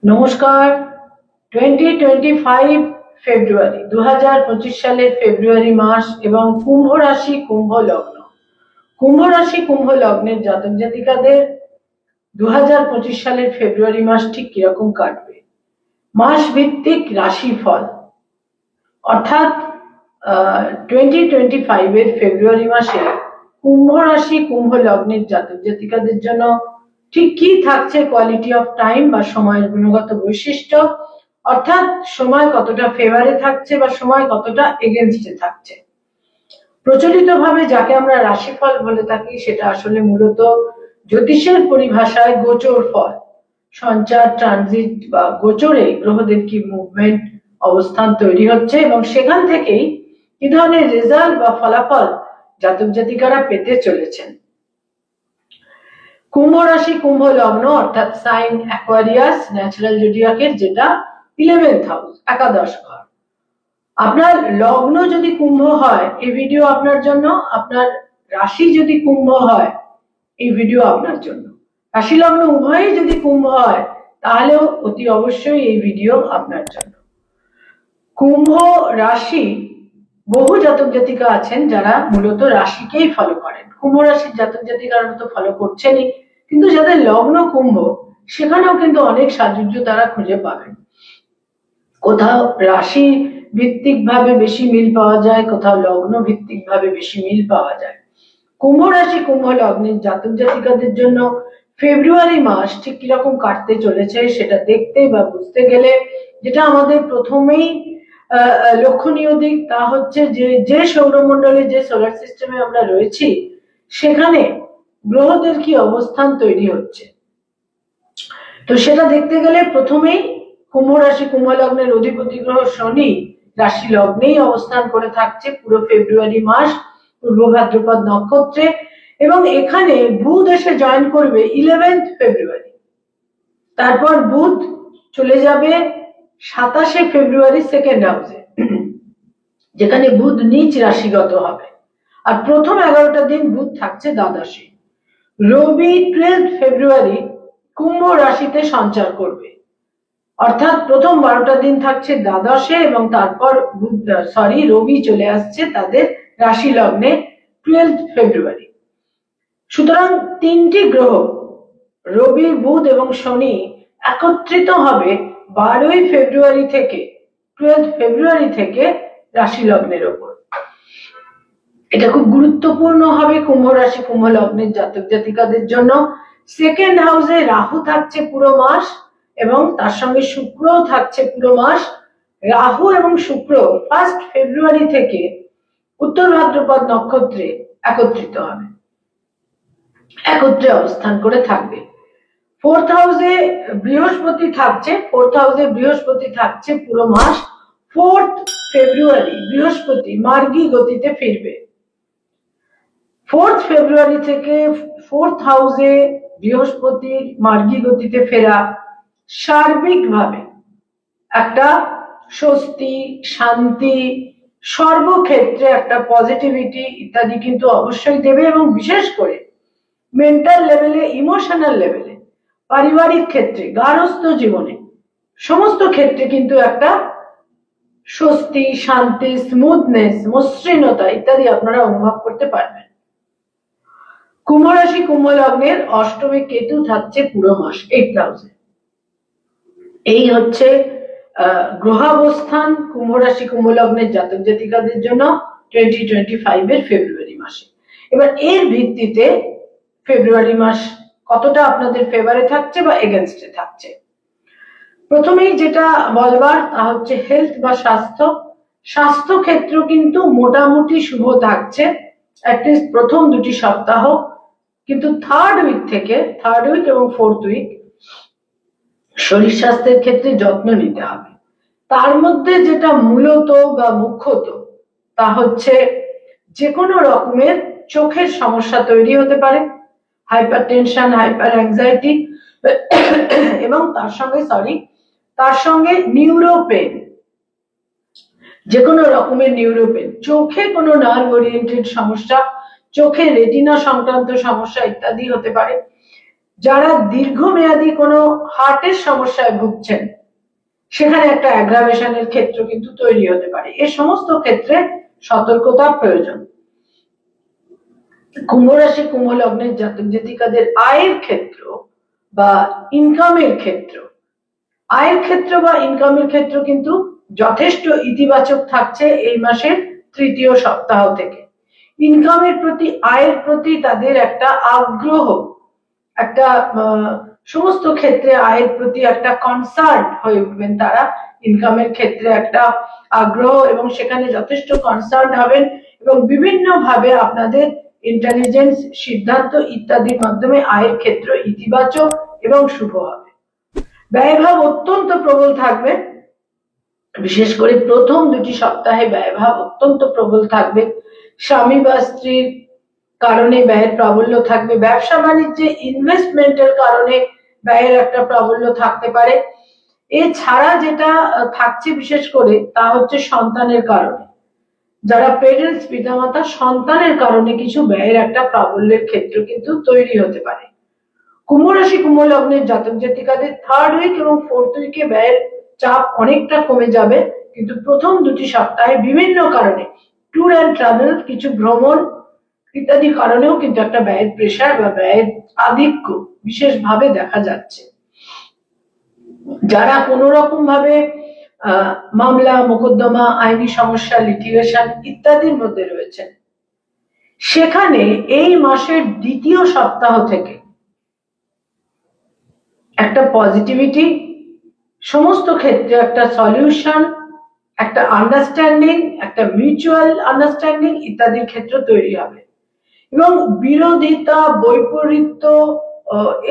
নমস্কার। 2025 ফেব্রুয়ারি 2025 সালের ফেব্রুয়ারি মাস এবং কুম্ভ রাশি কুম্ভ লগ্নের জাতক জাতিকাদের 2025 সালের ফেব্রুয়ারি মাস ঠিক কিরকম কাটবে। মাস ভিত্তিক রাশি ফল অর্থাৎ 2025 এর ফেব্রুয়ারি মাসে কুম্ভ রাশি কুম্ভ লগ্নের জাতক জাতিকাদের জন্য ঠিক কি থাকছে কোয়ালিটি অফ টাইম বা সময়ের গুণগত বৈশিষ্ট্য, অর্থাৎ সময় কতটা ফেভারে থাকছে বা সময় কতটা এগেনস্টে থাকছে। প্রচলিতভাবে যাকে আমরা রাশিফল বলে থাকি সেটা আসলে মূলত জ্যোতিষের পরিভাষায় গোচর ফল, সঞ্চার, ট্রানজিট বা গোচরে গ্রহদের কি মুভমেন্ট, অবস্থান তৈরি হচ্ছে এবং সেখান থেকেই কি ধরনের রেজাল্ট বা ফলাফল জাতক জাতিকারা পেতে চলেছেন। কুম্ভ রাশি কুম্ভ লগ্ন অর্থাৎ সাইন অ্যাকোয়ারিয়াস ন্যাচারাল জোডিয়াকের, যেটা 11th হাউস, একাদশ ঘর। আপনার লগ্ন যদি কুম্ভ হয় এই ভিডিও আপনার জন্য, আপনার রাশি যদি কুম্ভ হয় এই ভিডিও আপনার জন্য, রাশি লগ্ন উভয়ই যদি কুম্ভ হয় তাহলেও অতি অবশ্যই এই ভিডিও আপনার জন্য। কুম্ভ রাশি বহু জাতক জাতিকা আছেন যারা মূলত রাশিকেই ফলো করেন। কুম্ভ রাশির জাতক জাতিকারা তো ফলো করছেনই, কিন্তু যাদের লগ্ন কুম্ভ সেখানেও কিন্তু অনেক সাযুজ্য তারা খুঁজে পাবেন। কোথাও রাশি ভিত্তিক ভাবে বেশি মিল পাওয়া যায়, কোথাও লগ্ন ভিত্তিক ভাবে বেশি মিল পাওয়া যায়। কুম্ভ রাশি কুম্ভ লগ্নের জাতক জাতিকাদের জন্য ফেব্রুয়ারি মাস ঠিক কিরকম কাটতে চলেছে সেটা দেখতে বা বুঝতে গেলে যেটা আমাদের প্রথমেই লক্ষণীয় দিক তা হচ্ছে যে সৌরমণ্ডলে, যে সোলার সিস্টেমে আমরা রয়েছি সেখানে গ্রহদের কি অবস্থান তৈরি হচ্ছে। তো সেটা দেখতে গেলে প্রথমেই কুম্ভ রাশি কুম্ভ লগ্নের অধিপতি গ্রহ শনি রাশি লগ্নেই অবস্থান করে থাকছে পুরো ফেব্রুয়ারি মাস পূর্ব ভাদ্রপদ নক্ষত্রে, এবং এখানে বুধ এসে জয়েন করবে 11th ফেব্রুয়ারি। তারপর বুধ চলে যাবে 27শে ফেব্রুয়ারি সেকেন্ড হাউসে, যেখানে বুধ নিচ রাশিগত হবে, আর প্রথম 11টা দিন বুধ থাকছে দ্বাদশে। রবি 12th ফেব্রুয়ারি কুম্ভ রাশিতে সঞ্চার করবে, অর্থাৎ প্রথম 12টা দিন থাকছে দ্বাদশে এবং তারপর রবি চলে আসছে তাদের রাশি লগ্নে 12th ফেব্রুয়ারি। সুতরাং তিনটি গ্রহ রবি, বুধ এবং শনি একত্রিত হবে 12ই ফেব্রুয়ারি থেকে 12th ফেব্রুয়ারি থেকে রাশি লগ্নের ওপর। এটা খুব গুরুত্বপূর্ণ হবে কুম্ভ রাশি কুম্ভ লগ্নের জাতক জাতিকাদের জন্য। সেকেন্ড হাউসে রাহু থাকছে পুরো মাস এবং তার সঙ্গে শুক্রও থাকছে পুরো মাস। রাহু এবং শুক্র 1 ফেব্রুয়ারি থেকে উত্তর ভাদ্রপদ নক্ষত্রে একত্রিত হবে, একত্রে অবস্থান করে থাকবে। ফোর্থ হাউসে বৃহস্পতি থাকছে পুরো মাস। 4th ফেব্রুয়ারি বৃহস্পতি মার্গী গতিতে ফিরবে। 4th ফেব্রুয়ারি থেকে 4th হাউসে বৃহস্পতি মার্গী গতিতে ফেরা সার্বিকভাবে একটা স্বস্তি, শান্তি, সর্বক্ষেত্রে একটা পজিটিভিটি ইত্যাদি কিন্তু অবশ্যই দেবে, এবং বিশেষ করে মেন্টাল লেভেলে, ইমোশনাল লেভেলে, পারিবারিক ক্ষেত্রে, গার্হস্থ্য জীবনে, সমস্ত ক্ষেত্রে কিন্তু একটা স্বস্তি, শান্তি, স্মুথনেস, মসৃণতা ইত্যাদি আপনারা অনুভব করতে পারবেন। কুম্ভ রাশি কুম্ভ লগ্নের অষ্টমে কেতু থাকছে পুরো মাস 8th হাউসে। এই হচ্ছে গ্রহাবস্থান কুম্ভ রাশি কুম্ভ লগ্নের জাতক জাতিকাদের জন্য 2025 এর ফেব্রুয়ারি মাসে। এবার এর ভিত্তিতে ফেব্রুয়ারি মাস কতটা আপনাদের ফেভারে থাকছে বা এগেনস্টে থাকছে। প্রথমেই যেটা বলবার তা হচ্ছে হেলথ বা স্বাস্থ্য ক্ষেত্র কিন্তু মোটামুটি শুভ থাকছে অ্যাটলিস্ট প্রথম 2টি সপ্তাহ, কিন্তু থার্ড উইক এবং ফোর্থ উইক শরীর স্বাস্থ্যের ক্ষেত্রে যত্ন নিতে হবে। তার মধ্যে যেটা মূলত বা মুখ্যত তা হচ্ছে যে কোনো রকমের চোখের সমস্যা তৈরি হতে পারে, হাইপারটেনশন, হাইপার অ্যাংজাইটি এবং তার সঙ্গে নিউরোপেন, যে কোনো রকমের নিউরোপেন, চোখে কোনো নার্ভ ওরিয়েন্টেড সমস্যা, চোখে রেটিনা সংক্রান্ত সমস্যা ইত্যাদি হতে পারে। যারা দীর্ঘমেয়াদী কোনো হার্টের সমস্যায় ভুগছেন সেখানে একটা অ্যাগ্রাভেশনের ক্ষেত্র কিন্তু তৈরি হতে পারে। এই সমস্ত ক্ষেত্রে সতর্কতা প্রয়োজন। কুম্ভ রাশি কুম্ভ লগ্নের জাতক জাতিকাদের আয়ের ক্ষেত্র বা ইনকামের ক্ষেত্র, আয়ের ক্ষেত্র বা ইনকামের ক্ষেত্র কিন্তু যথেষ্ট ইতিবাচক থাকছে এই মাসের তৃতীয় সপ্তাহ থেকে। ইনকামের প্রতি, আয়ের প্রতি তাদের একটা আগ্রহ, একটা সমস্ত ক্ষেত্রে আয়ের প্রতি একটা কনসার্ন হয়ে উঠবেন তারা। ইনকামের ক্ষেত্রে একটা আগ্রহ এবং সেখানে যথেষ্ট কনসার্ন হবেন এবং বিভিন্ন ভাবে আপনাদের ইন্টেলিজেন্স, সিদ্ধান্ত ইত্যাদির মাধ্যমে আয়ের ক্ষেত্র ইতিবাচক এবং শুভ হবে। ব্যয়ভাব অত্যন্ত প্রবল থাকবে, বিশেষ করে প্রথম দুটি সপ্তাহে ব্যয়ভাব অত্যন্ত প্রবল থাকবে। স্বামী বা স্ত্রীর কারণে ব্যয়ের প্রাবল্য থাকবে। ব্যবসা বাণিজ্যে ইনভেস্টমেন্টের কারণে ব্যয়ের একটা প্রাবল্য থাকতে পারে। এছাড়া যেটা থাকছে বিশেষ করে তা হচ্ছে সন্তানের কারণে, যারা পেরেন্টস, পিতামাতা, সন্তানের কারণে কিছু ব্যয়ের একটা প্রাবল্যের ক্ষেত্র কিন্তু তৈরি হতে পারে। কুম্ভ রাশি কুম্ভ লগ্নের জাতক জাতিকাদের থার্ড উইক এবং ফোর্থ উইকে ব্যয়ের চাপ অনেকটা কমে যাবে, কিন্তু প্রথম দুটি সপ্তাহে বিভিন্ন কারণে ট্যুর অ্যান্ড ট্রাভেল, কিছু ভ্রমণ ইত্যাদি কারণেও কিন্তু একটা ব্যয়ের প্রেশার বা ব্যয়ের আধিক্য বিশেষভাবে দেখা যাচ্ছে। যারা কোনো রকম ভাবে মামলা, মোকদ্দমা, আইনি সমস্যা, লিটিগেশন ইত্যাদির মধ্যে রয়েছেন, সেখানে এই মাসের দ্বিতীয় সপ্তাহ থেকে একটা পজিটিভিটি, সমস্ত ক্ষেত্রে একটা সলিউশন, একটা আন্ডারস্ট্যান্ডিং, একটা মিউচুয়াল আন্ডারস্ট্যান্ডিং ইত্যাদির ক্ষেত্র তৈরি হবে এবং বিরোধিতা, বৈপরীত্য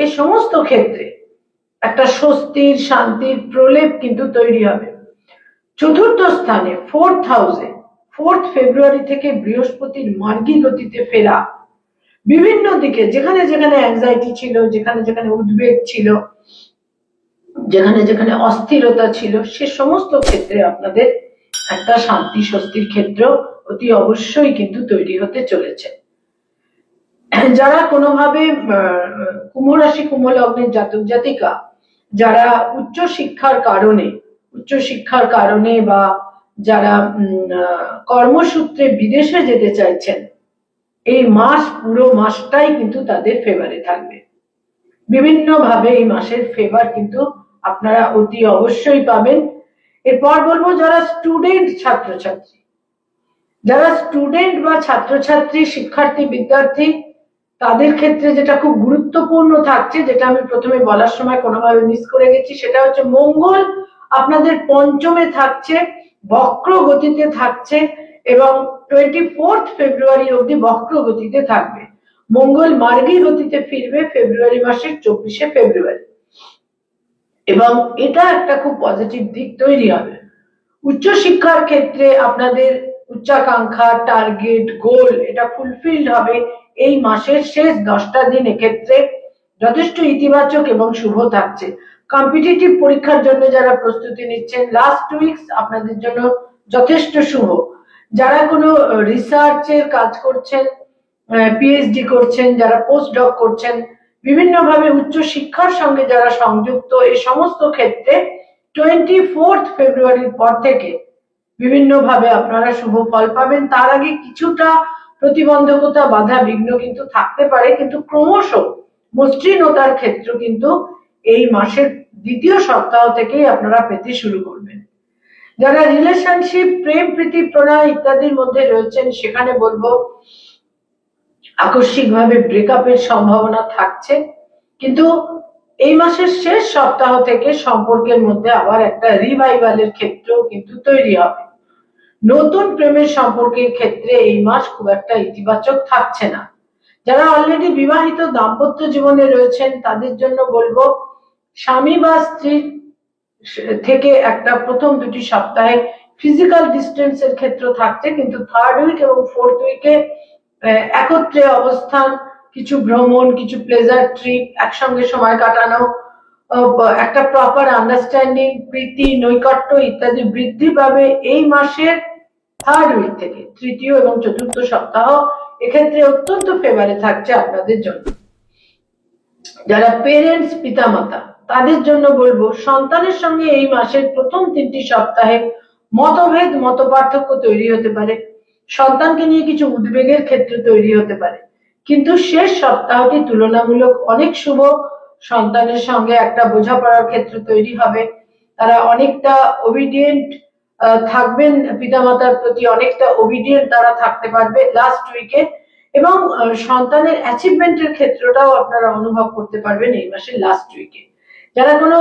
এই সমস্ত ক্ষেত্রে একটা স্বস্তির, শান্তির প্রলেপ কিন্তু তৈরি হবে। চতুর্থ স্থানে ফোর্থ হাউসে 4 ফেব্রুয়ারি থেকে বৃহস্পতির মার্গী গতিতে ফেরা বিভিন্ন দিকে, যেখানে যেখানে অ্যাংজাইটি ছিল, যেখানে যেখানে উদ্বেগ ছিল, যেখানে যেখানে অস্থিরতা ছিল, সে সমস্ত ক্ষেত্রে আপনাদের একটা শান্তি, স্বস্তির ক্ষেত্র অতি অবশ্যই কিন্তু তৈরি হতে চলেছে। যারা কোনোভাবে কুম্ভ রাশি কুম্ভ লগ্নের জাতক জাতিকা যারা উচ্চশিক্ষার কারণে বা যারা কর্মসূত্রে বিদেশে যেতে চাইছেন, এই মাস, পুরো মাসটাই কিন্তু তাদের ফেভারে থাকবে। বিভিন্ন ভাবে এই মাসের ফেভার কিন্তু আপনারা অতি অবশ্যই পাবেন। এরপর বলবো যারা স্টুডেন্ট, ছাত্রছাত্রী, যারা স্টুডেন্ট বা ছাত্রছাত্রী, শিক্ষার্থী, বিদ্যার্থী, তাদের ক্ষেত্রে যেটা খুব গুরুত্বপূর্ণ থাকছে, যেটা আমি প্রথমে বলার সময় কোনোভাবে মিস করে গেছি, সেটা হচ্ছে মঙ্গল আপনাদের পঞ্চমে থাকছে, বক্র গতিতে থাকছে এবং 24 ফেব্রুয়ারি অবধি বক্র গতিতে থাকবে। মঙ্গল মার্গী গতিতে ফিরবে ফেব্রুয়ারি মাসের 24শে ফেব্রুয়ারি এবং এটা একটা খুব পজিটিভ দিক তৈরি হবে। উচ্চশিক্ষার ক্ষেত্রে আপনাদের উচ্চাকাঙ্ক্ষা, টার্গেট, গোল এটা ফুলফিলড হবে এই মাসের শেষ 10টা দিন। এক্ষেত্রে যথেষ্ট ইতিবাচক এবং শুভ থাকছে। কম্পিটিটিভ পরীক্ষার জন্য যারা প্রস্তুতি নিচ্ছেন, লাস্ট উইকস আপনাদের জন্য যথেষ্ট শুভ। যারা কোনো রিসার্চের কাজ করছেন, পিএইচডি করছেন, যারা পোস্ট ডক করছেন, বিভিন্ন ভাবে উচ্চ শিক্ষার সঙ্গে যারা সংযুক্ত, এই সমস্ত ক্ষেত্রে 24 ফেব্রুয়ারির পর থেকে বিভিন্ন ভাবে আপনারা শুভ ফল পাবেন। তার আগে কিছুটা প্রতিবন্ধকতা, বাধা বিঘ্ন কিন্তু থাকতে পারে, কিন্তু ক্রমশ মসৃণতার ক্ষেত্র কিন্তু এই মাসের দ্বিতীয় সপ্তাহ থেকেই আপনারা পেতে শুরু করবেন। যারা রিলেশনশিপ, প্রেম, প্রীতি, প্রণয় ইত্যাদির মধ্যে রয়েছেন, সেখানে বলবো আকস্মিকভাবে ব্রেকআপের সম্ভাবনা থাকছে, কিন্তু এই মাসের শেষ সপ্তাহ থেকে সম্পর্কের মধ্যে আবার একটা রিভাইভালের ক্ষেত্র কিন্তু তৈরি হবে। নতুন প্রেমের সম্পর্কের ক্ষেত্রে এই মাস খুব একটা ইতিবাচক থাকছে না। যারা অলরেডি বিবাহিত দাম্পত্য জীবনে রয়েছেন, তাদের জন্য বলবো স্বামী বা স্ত্রীর থেকে একটা প্রথম দুটি সপ্তাহে ফিজিক্যাল ডিস্টেন্সের ক্ষেত্র থাকছে, কিন্তু থার্ড উইক এবং ফোর্থ উইকে একত্রে অবস্থান, কিছু ভ্রমণ, কিছু প্লেজার ট্রিপ, একসঙ্গে সময় কাটানো, একটা প্রপার আন্ডারস্ট্যান্ডিং, প্রীতি, নৈকট্য ইত্যাদি বৃদ্ধি পাবে এই মাসের থার্ড উইক থেকে। তৃতীয় এবং চতুর্থ সপ্তাহ এক্ষেত্রে অত্যন্ত ফেভারে থাকছে আপনাদের জন্য। যারা পেরেন্টস, পিতামাতা, তাদের জন্য বলবো সন্তানের সঙ্গে এই মাসের প্রথম 3টি সপ্তাহে মতভেদ, মতপার্থক্য তৈরি হতে পারে, সন্তানকে নিয়ে কিছু উদ্বেগের ক্ষেত্র তৈরি হতে পারে, কিন্তু শেষ সপ্তাহটি তুলনামূলক অনেক শুভ। সন্তানের সঙ্গে একটা বোঝাপড়ার ক্ষেত্র তৈরি হবে, তারা অনেকটা ওবিডিয়েন্ট থাকবেন, পিতামাতার প্রতি অনেকটা ওবিডিয়েন্ট তারা থাকতে পারবে লাস্ট উইকে, এবং সন্তানের অ্যাচিভমেন্টের ক্ষেত্রটাও আপনারা অনুভব করতে পারবেন এই মাসের লাস্ট উইকে। যারা কোনো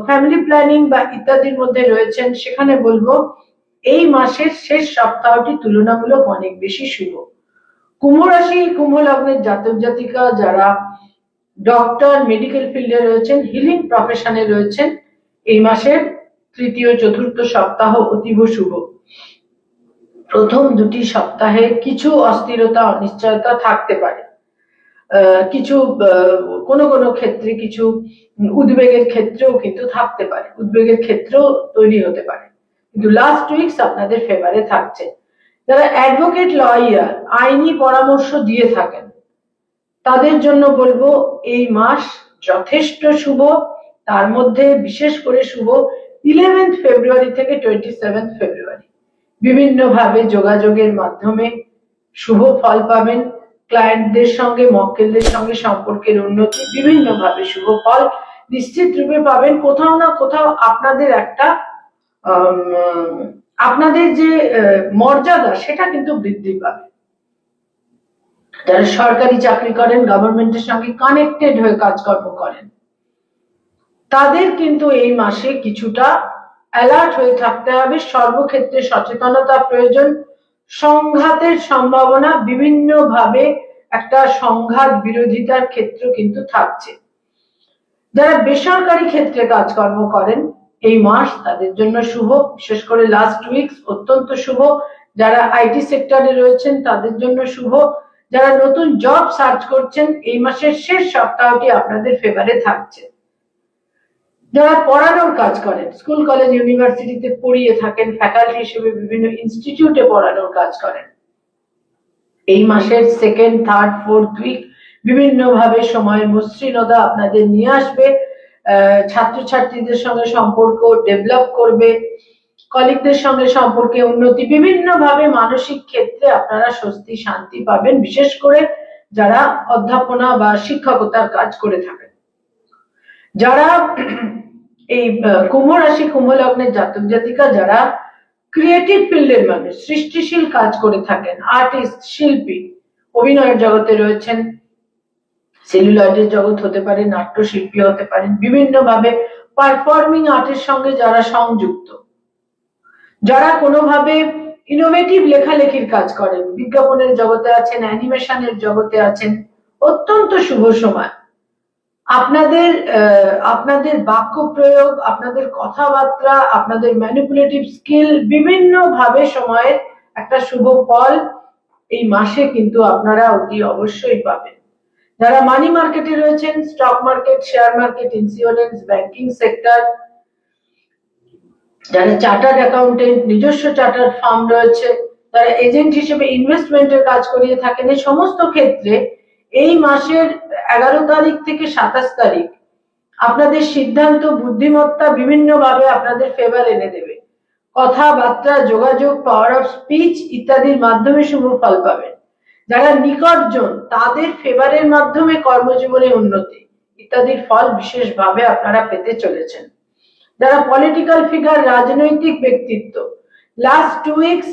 ফ্যামিলি প্ল্যানিং বা ইত্যাদির মধ্যে রয়েছেন, সেখানে বলবো এই মাসের শেষ সপ্তাহটি তুলনামূলক অনেক বেশি শুভ। কুম্ভ রাশি, কুম্ভ লগ্নের জাতক জাতিকা যারা ডক্টর, মেডিকেল ফিল্ডে রয়েছেন, হিলিং প্রফেশনে রয়েছেন, এই মাসের তৃতীয় চতুর্থ সপ্তাহ অতীব শুভ। প্রথম 2টি সপ্তাহে কিছু অস্থিরতা, অনিশ্চয়তা থাকতে পারে, কিছু কোনো কোনো ক্ষেত্রে কিছু উদ্বেগের ক্ষেত্রেও কিন্তু থাকতে পারে, উদ্বেগের ক্ষেত্রেও তৈরি হতে পারে, কিন্তু লাস্ট উইকস আপনাদের ফেভারে থাকছে। যারা অ্যাডভোকেট, লয়ার, আইনি পরামর্শ দিয়ে থাকেন, তাদের জন্য বলবো এই মাস যথেষ্ট শুভ। তার মধ্যে বিশেষ করে শুভ 11 ফেব্রুয়ারি থেকে 27 ফেব্রুয়ারি। বিভিন্ন ভাবে যোগাযোগের মাধ্যমে শুভ ফল পাবেন, ক্লায়েন্টদের সঙ্গে, মক্কেলদের সঙ্গে সম্পর্কের উন্নতি, বিভিন্ন ভাবে শুভ ফল নিশ্চিত রূপে পাবেন। কোথাও না কোথাও আপনাদের একটা আপনাদের যে মর্যাদা, সেটা কিন্তু বৃদ্ধি পাবে। যারা সরকারি চাকরি করেন, গভর্নমেন্টের সঙ্গে কানেক্টেড হয়ে কাজকর্ম করেন, তাদের কিন্তু এই মাসে কিছুটা অ্যালার্ট হয়ে থাকতে হবে, সর্বক্ষেত্রে সচেতনতা প্রয়োজন। সংঘাতের সম্ভাবনা, বিভিন্ন ভাবে একটা সংঘাত বিরোধিতার ক্ষেত্র কিন্তু থাকছে। যারা বেসরকারি ক্ষেত্রে কাজকর্ম করেন, এই মাস তাদের জন্য শুভ, বিশেষ করে লাস্ট উইকস অত্যন্ত শুভ। যারা আইটি সেক্টরে রয়েছেন তাদের জন্য শুভ। যারা নতুন জব সার্চ করছেন, এই মাসের শেষ সপ্তাহটি আপনাদের ফেভারে থাকছে। যারা পড়ানোর কাজ করেন, স্কুল, কলেজ, ইউনিভার্সিটিতে পড়িয়ে থাকেন, ফ্যাকাল্টি হিসেবে বিভিন্ন ইনস্টিটিউটে পড়ানোর কাজ করেন, এই মাসের সেকেন্ড, থার্ড, ফোর্থ উইক বিভিন্ন ভাবে সময়ের মসৃণতা আপনাদের নিয়ে আসবে। ছাত্রছাত্রীদের সঙ্গে সম্পর্ক ডেভেলপ করবে, কলিগদের সঙ্গে সম্পর্কে উন্নতি, বিভিন্ন ভাবে মানসিক ক্ষেত্রে আপনারা স্বস্তি, শান্তি পাবেন, বিশেষ করে যারা অধ্যাপনা বা শিক্ষকতার কাজ করে থাকেন। যারা এই কুম্ভ রাশি, কুম্ভ লগ্নের জাতক জাতিকা যারা ক্রিয়েটিভ ফিল্ডের মানুষ, সৃষ্টিশীল কাজ করে থাকেন, আর্টিস্ট, শিল্পী, অভিনয়ের জগতে রয়েছেন, সেলুলয়েডের জগৎ হতে পারে, নাট্যশিল্পী হতে পারেন, বিভিন্ন ভাবে পারফর্মিং আর্টের সঙ্গে যারা সংযুক্ত, যারা কোনোভাবে ইনোভেটিভ লেখালেখির কাজ করেন, বিজ্ঞাপনের জগতে আছেন, অ্যানিমেশনের জগতে আছেন, অত্যন্ত শুভ সময়। আপনাদের বাক্য প্রয়োগ, আপনাদের কথাবার্তা, আপনাদের ম্যানিপুলেটিভ স্কিল, বিভিন্ন ভাবে সময়ের একটা শুভ ফল এই মাসে কিন্তু আপনারা অতি অবশ্যই পাবেন। যারা মানি মার্কেটে রয়েছেন, stock market, share market, insurance, banking sector, যারা চার্টার্ড অ্যাকাউন্টেন্ট, নিজস্ব চার্টার্ড ফার্ম রয়েছে, যারা এজেন্ট হিসেবে ইনভেস্টমেন্টের কাজ করিয়ে থাকেন, এই সমস্ত ক্ষেত্রে এই মাসের 11 তারিখ থেকে 27 তারিখ আপনাদের সিদ্ধান্ত, বুদ্ধিমত্তা বিভিন্ন ভাবে আপনাদের ফেভার এনে দেবে। কথাবার্তা, যোগাযোগ, পাওয়ার অফ স্পিচ ইত্যাদির মাধ্যমে শুভ ফল পাবেন। যারা নিকটজন, তাদের ফেভারের মাধ্যমে কর্মজীবনে উন্নতি ইত্যাদির ফল বিশেষভাবে আপনারা পেতে চলেছেন। যারা পলিটিক্যাল ফিগার, রাজনৈতিক ব্যক্তিত্ব, লাস্ট 2 উইকস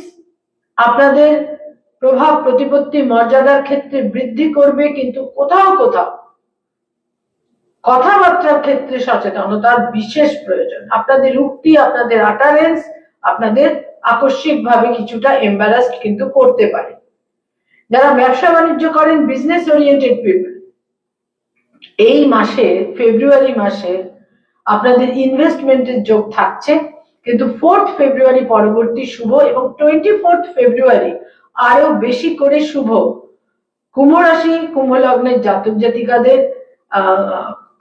আপনাদের প্রভাব, প্রতিপত্তি, মর্যাদার ক্ষেত্রে বৃদ্ধি করবে, কিন্তু কোথাও কোথাও কথাবার্তার ক্ষেত্রে সচেতনতার বিশেষ প্রয়োজন। আপনাদের উক্তি, আপনাদের আটারেন্স আপনাদের আকস্মিক ভাবে কিছুটা এম্বারাসড কিন্তু করতে পারে। যারা ব্যবসা বাণিজ্য করেন, বিজনেস ওরিয়েন্টেড পিপল, এই মাসে, ফেব্রুয়ারি মাসে আপনাদের ইনভেস্টমেন্টের যোগ থাকছে, কিন্তু 4th ফেব্রুয়ারি পরবর্তী শুভ, এবং 24th ফেব্রুয়ারি আরো বেশি করে শুভ। কুম্ভ রাশি, কুম্ভ লগ্নের জাতক জাতিকাদের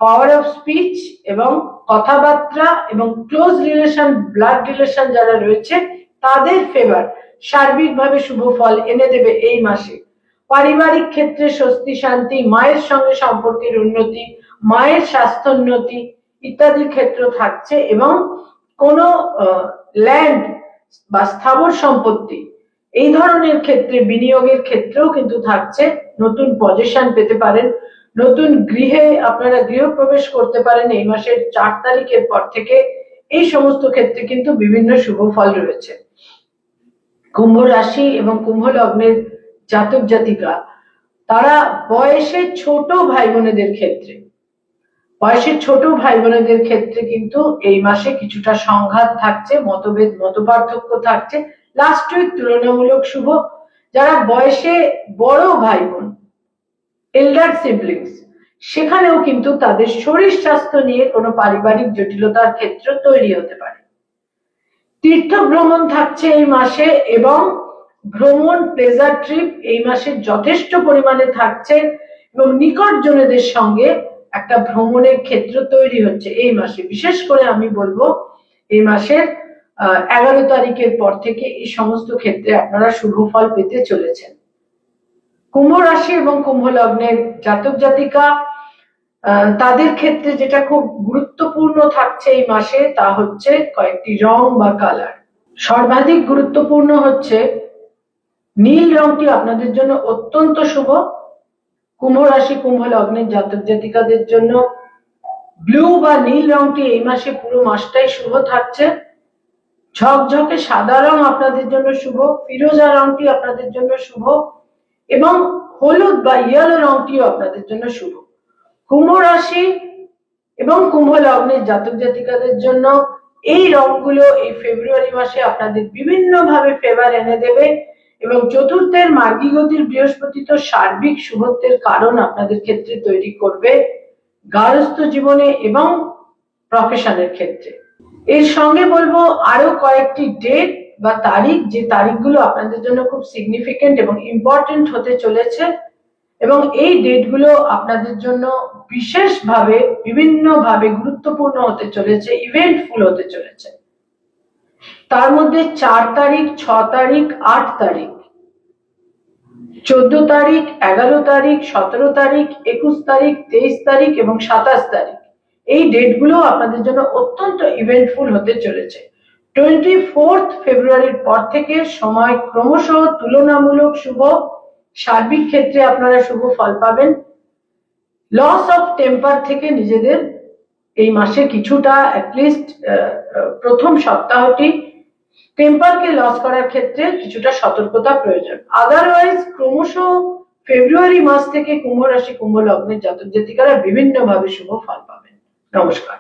পাওয়ার অফ স্পিচ এবং কথাবার্তা এবং ক্লোজ রিলেশন, ব্লাড রিলেশন যারা রয়েছে, তাদের ফেভার সার্বিকভাবে শুভ ফল এনে দেবে এই মাসে। পারিবারিক ক্ষেত্রে স্বস্তি শান্তি, মায়ের সঙ্গে সম্পর্কের উন্নতি, মায়ের স্বাস্থ্যোন্নতি ইত্যাদির ক্ষেত্র থাকছে। এবং কোনো ল্যান্ড বা স্থাবর সম্পত্তি এই ধরনের ক্ষেত্রে বিনিয়োগের ক্ষেত্রেও কিন্তু থাকছে। নতুন পজিশন পেতে পারেন, নতুন গৃহে আপনারা গৃহপ্রবেশ করতে পারেন এই মাসের 4 তারিখের পর থেকে। এই সমস্ত ক্ষেত্রে কিন্তু বিভিন্ন শুভ ফল রয়েছে। কুম্ভ রাশি এবং কুম্ভ লগ্নের জাতক জাতিকা তারা বয়সে ছোট ভাই বোনেদের ক্ষেত্রে কিন্তু এই মাসে কিছুটা সংঘাত থাকছে, মতভেদ মতপার্থক্য থাকছে। লাস্ট উইক তুলনামূলক শুভ। যারা বয়সে বড় ভাই বোন, এল্ডার সিবলিংস, সেখানেও কিন্তু তাদের শরীর স্বাস্থ্য নিয়ে কোনো পারিবারিক জটিলতার ক্ষেত্র তৈরি হতে পারে। তীর্থ ভ্রমণ থাকছে এই মাসে, এবং ভ্রমণ প্লেজার ট্রিপ এই মাসে যথেষ্ট পরিমাণে থাকছে, এবং নিকট জনেদের সঙ্গে একটা ভ্রমণের ক্ষেত্র তৈরি হচ্ছে এই মাসে। বিশেষ করে আমি বলবো এই মাসের 11 তারিখের পর থেকে এই সমস্ত ক্ষেত্রে আপনারা শুভ ফল পেতে চলেছেন। কুম্ভ রাশি এবং কুম্ভ লগ্নের জাতক জাতিকা তাদের ক্ষেত্রে যেটা খুব গুরুত্বপূর্ণ থাকছে এই মাসে তা হচ্ছে কয়েকটি রং বা কালার। সর্বাধিক গুরুত্বপূর্ণ হচ্ছে নীল রংটি আপনাদের জন্য অত্যন্ত শুভ। কুম্ভ রাশি কুম্ভ লগ্নের জাতক জাতিকাদের জন্য ব্লু বা নীল রংটি এই মাসে পুরো মাসটাই শুভ থাকছে। ঝকঝকে সাদা রং আপনাদের জন্য শুভ, ফিরোজা রংটি আপনাদের জন্য শুভ, এবং হলুদ বা ইয়েলো রংটিও আপনাদের জন্য শুভ। কুম্ভ রাশি এবং কুম্ভ লগ্নের জাতক জাতিকাদের জন্য এই রংগুলো এই ফেব্রুয়ারি মাসে আপনাদের বিভিন্ন ভাবে ফেভার এনে দেবে, এবং চতুর্থের মার্গী গতির বৃহস্পতি তো সার্বিক শুভত্বের কারণ আপনাদের ক্ষেত্রে তৈরি করবে গার্হস্থ্য জীবনে এবং প্রফেশনের ক্ষেত্রে। এর সঙ্গে বলবো আরো কয়েকটি ডেট বা তারিখ, যে তারিখগুলো আপনাদের জন্য খুব সিগনিফিকেন্ট এবং ইম্পর্টেন্ট হতে চলেছে, এবং এই ডেটগুলো আপনাদের জন্য বিশেষভাবে বিভিন্নভাবে গুরুত্বপূর্ণ হতে চলেছে, ইভেন্টফুল হতে চলেছে। তার মধ্যে 4 তারিখ, 6 তারিখ, 8 তারিখ, 14 তারিখ, 11 তারিখ, 17 তারিখ, 21 তারিখ, 23 তারিখ এবং 27 তারিখ, এই ডেটগুলো আপনাদের জন্য অত্যন্ত ইভেন্টফুল হতে চলেছে। 24 ফেব্রুয়ারির পর থেকে সময় ক্রমশ তুলনামূলক শুভ। সার্বিক ক্ষেত্রে আপনারা শুভ ফল পাবেন। লস অফ টেম্পার থেকে নিজেদের এই মাসে কিছুটা অ্যাটলিস্ট প্রথম সপ্তাহটি টেম্পারকে লস করার ক্ষেত্রে কিছুটা সতর্কতা প্রয়োজন। আদারওয়াইজ ক্রমশ ফেব্রুয়ারি মাস থেকে কুম্ভ রাশি কুম্ভ লগ্নের জাতক জাতিকারা বিভিন্ন ভাবে শুভ ফল পাবেন। নমস্কার।